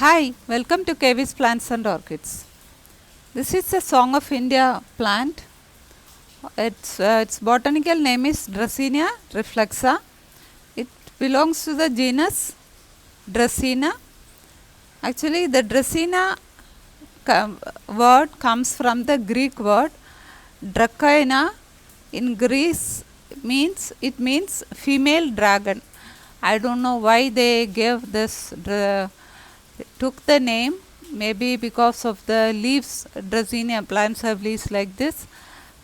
Hi, welcome to KV's Plants and Orchids. This is a Song of India plant. Its botanical name is Dracaena reflexa. It belongs to the genus Dracaena. Actually, the Dracaena word comes from the Greek word Drakaena. In Greece, it means female dragon. I don't know why they gave this. Took the name, maybe because of the leaves. Dracaena plants have leaves like this.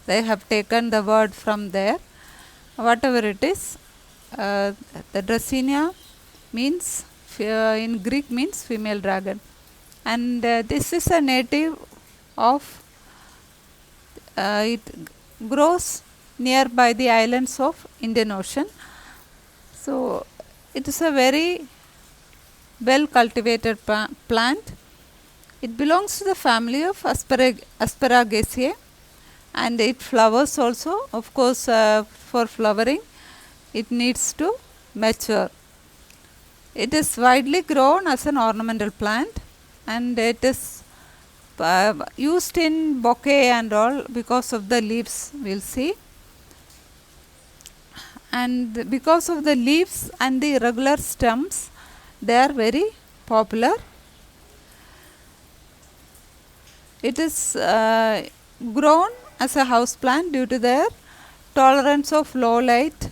They have taken the word from there. Whatever it is, the Dracaena means in Greek means female dragon, and this is a native of. It grows nearby the islands of Indian Ocean. So it is a very well cultivated plant. It belongs to the family of Asparagaceae, and it flowers also. Of course, for flowering it needs to mature. It is widely grown as an ornamental plant, and it is used in bouquet and all because of the leaves, we will see. And because of the leaves and the irregular stems, they are very popular. It is grown as a house plant due to their tolerance of low light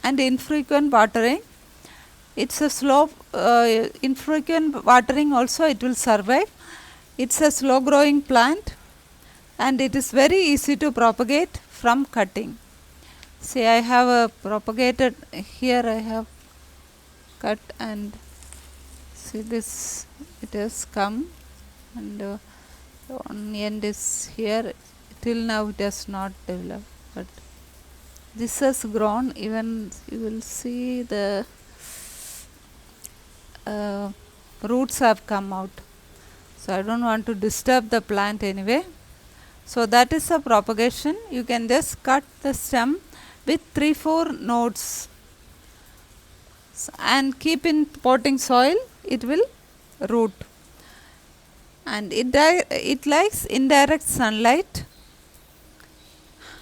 and infrequent watering. It's a slow infrequent watering also it will survive. It's a slow growing plant, and it is very easy to propagate from cutting. See, I have propagated here. I have cut, and see this, it has come, and one end is here. Till now it has not developed, but this has grown. Even you will see the roots have come out. So I don't want to disturb the plant anyway. So that is a propagation. You can just cut the stem with 3-4 nodes and keep in potting soil. It will root, and it likes indirect sunlight.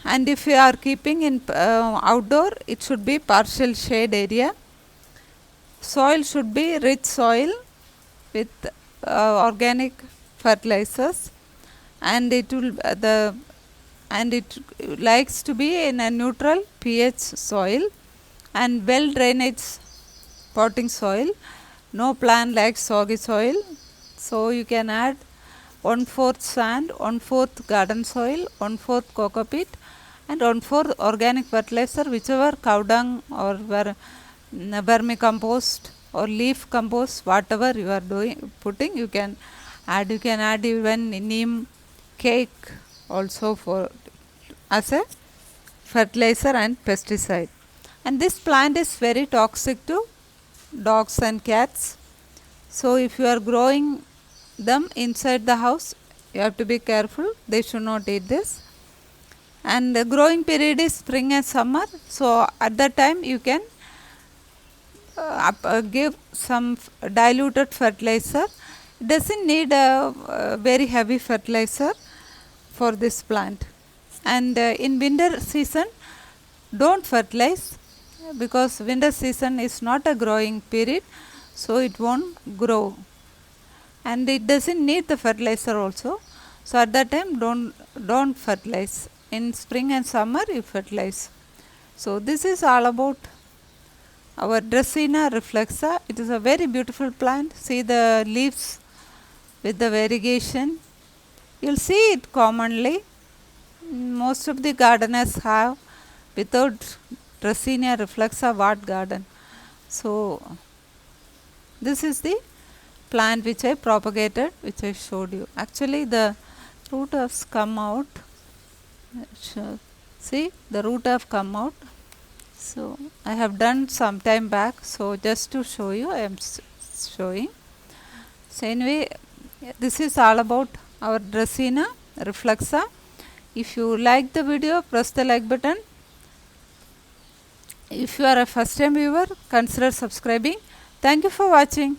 And if you are keeping in outdoor, it should be partial shade area. Soil should be rich soil with organic fertilizers, and it likes to be in a neutral pH soil and well drainage potting soil. No plant likes soggy soil, so you can add 1/4 sand, 1/4 garden soil, 1/4 coco peat, and 1/4 organic fertilizer, whichever cow dung or vermicompost or leaf compost, whatever you are putting, you can add. You can add even neem cake also for as a fertilizer and pesticide. And this plant is very toxic to dogs and cats. So if you are growing them inside the house, you have to be careful. They should not eat this. And the growing period is spring and summer. So at that time you can give some diluted fertilizer. It doesn't need a very heavy fertilizer for this plant. And in winter season, don't fertilize, because winter season is not a growing period, so it won't grow, and it doesn't need the fertilizer also. So at that time don't fertilize. In spring and summer you fertilize. So this is all about our Dracaena reflexa. It is a very beautiful plant. See the leaves with the variegation. You'll see it commonly. Most of the gardeners have. Without Dracaena reflexa, what garden? So this is the plant which I propagated, which I showed you. Actually the root has come out. See, the root have come out. So I have done some time back, so just to show you I am showing. So anyway, this is all about our Dracaena reflexa. If you like the video, press the like button. If you are a first time viewer, consider subscribing. Thank you for watching.